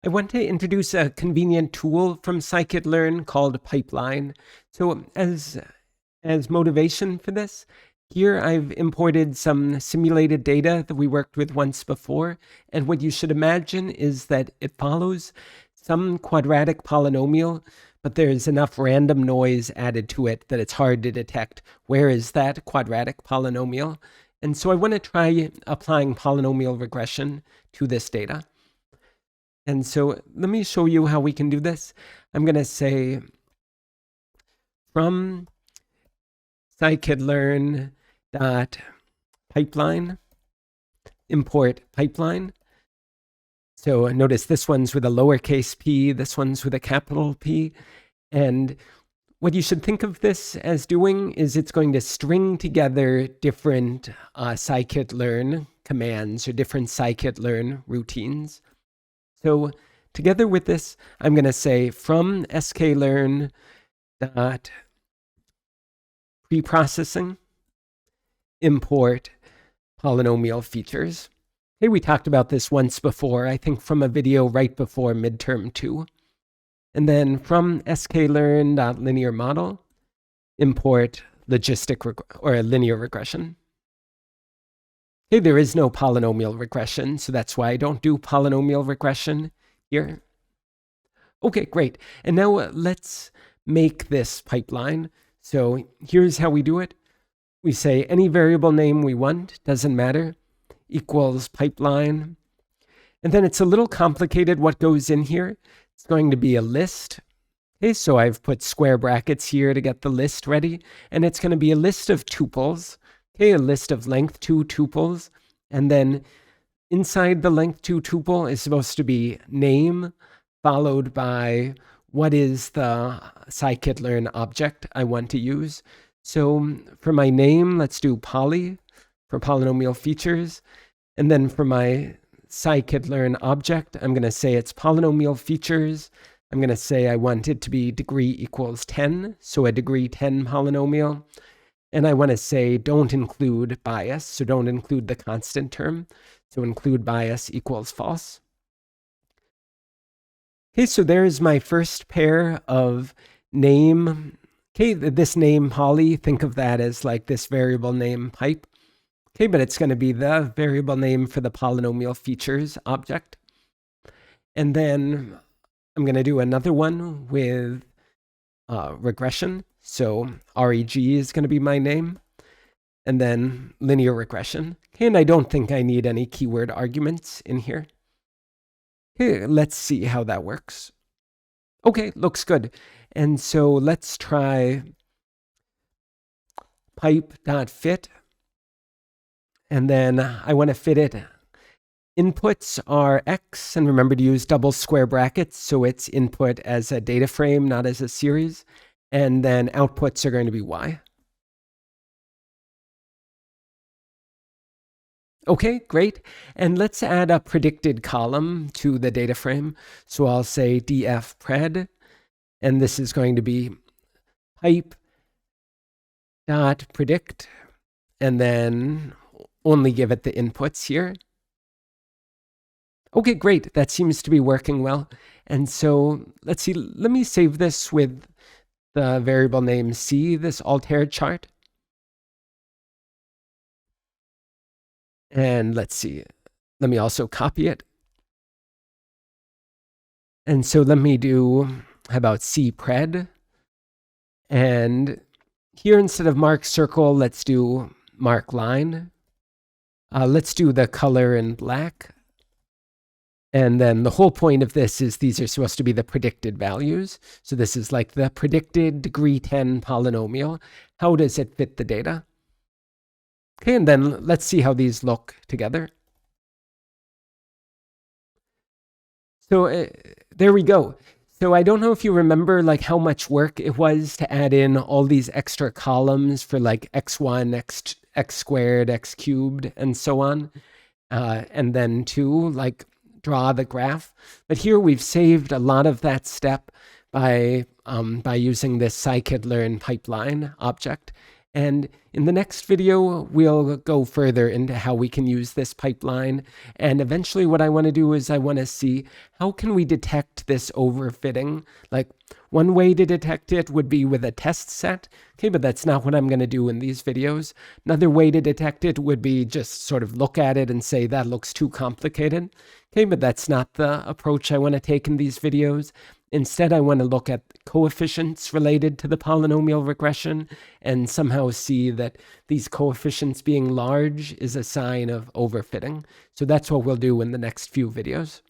I want to introduce a convenient tool from scikit-learn called Pipeline. So as motivation for this, here I've imported some simulated data that we worked with once before. And what you should imagine is that it follows some quadratic polynomial, but there's enough random noise added to it that it's hard to detect where is that quadratic polynomial. And so I want to try applying polynomial regression to this data. And so let me show you how we can do this. I'm going to say from scikit-learn dot pipeline import pipeline. So notice this one's with a lowercase p, this one's with a capital P. And what you should think of this as doing is it's going to string together different scikit-learn commands or different scikit-learn routines. So together with this, I'm going to say from sklearn dot preprocessing import polynomial features. Okay, we talked about this once before, I think from a video right before midterm 2. And then from sklearn dot linear model import logistic or linear regression. Okay, there is no polynomial regression, so that's why I don't do polynomial regression here. Okay, great. And now let's make this pipeline. So here's how we do it. We say any variable name we want, doesn't matter, equals pipeline. And then it's a little complicated what goes in here. It's going to be a list. Okay, so I've put square brackets here to get the list ready. And it's going to be a list of tuples. Okay, a list of length 2 tuples, and then inside the length 2 tuple is supposed to be name followed by what is the scikit-learn object I want to use. So for my name, let's do poly for polynomial features, and then for my scikit-learn object, I'm going to say it's polynomial features. I'm going to say I want it to be degree equals 10, so a degree 10 polynomial. And I want to say don't include bias, so don't include the constant term. So include bias equals false. Okay, so there's my first pair of name. Okay, this name poly, think of that as like this variable name pipe. Okay, but it's going to be the variable name for the polynomial features object. And then I'm going to do another one with regression. So reg is going to be my name, and then linear regression. Okay, and I don't think I need any keyword arguments in here. Okay, let's see how that works. Okay, looks good. And so let's try pipe.fit. And then I want to fit it. Inputs are x, and remember to use double square brackets, so it's input as a data frame, not as a series. And then outputs are going to be y. Okay, great. And let's add a predicted column to the data frame. So I'll say df pred, and this is going to be pipe dot predict, and then only give it the inputs here. Okay, great. That seems to be working well. And so let's see, let me save this with the variable name c, this Altair chart. And let's see, let me also copy it. And so let me do, how about c pred? And here instead of mark circle, let's do mark line. Let's do the color in black. And then the whole point of this is these are supposed to be the predicted values. So this is like the predicted degree 10 polynomial. How does it fit the data? Okay, and then let's see how these look together. So there we go. So I don't know if you remember like how much work it was to add in all these extra columns for like x1, x squared, x cubed, and so on. And then to like draw the graph. But here we've saved a lot of that step by using this scikit-learn pipeline object. And In the next video, we'll go further into how we can use this pipeline. And eventually what I want to do is I want to see how can we detect this overfitting. Like one way to detect it would be with a test set. Okay, but that's not what I'm going to do in these videos. Another way to detect it would be just sort of look at it and say that looks too complicated. Okay, but that's not the approach I want to take in these videos. Instead, I want to look at coefficients related to the polynomial regression and somehow see that these coefficients being large is a sign of overfitting. So that's what we'll do in the next few videos.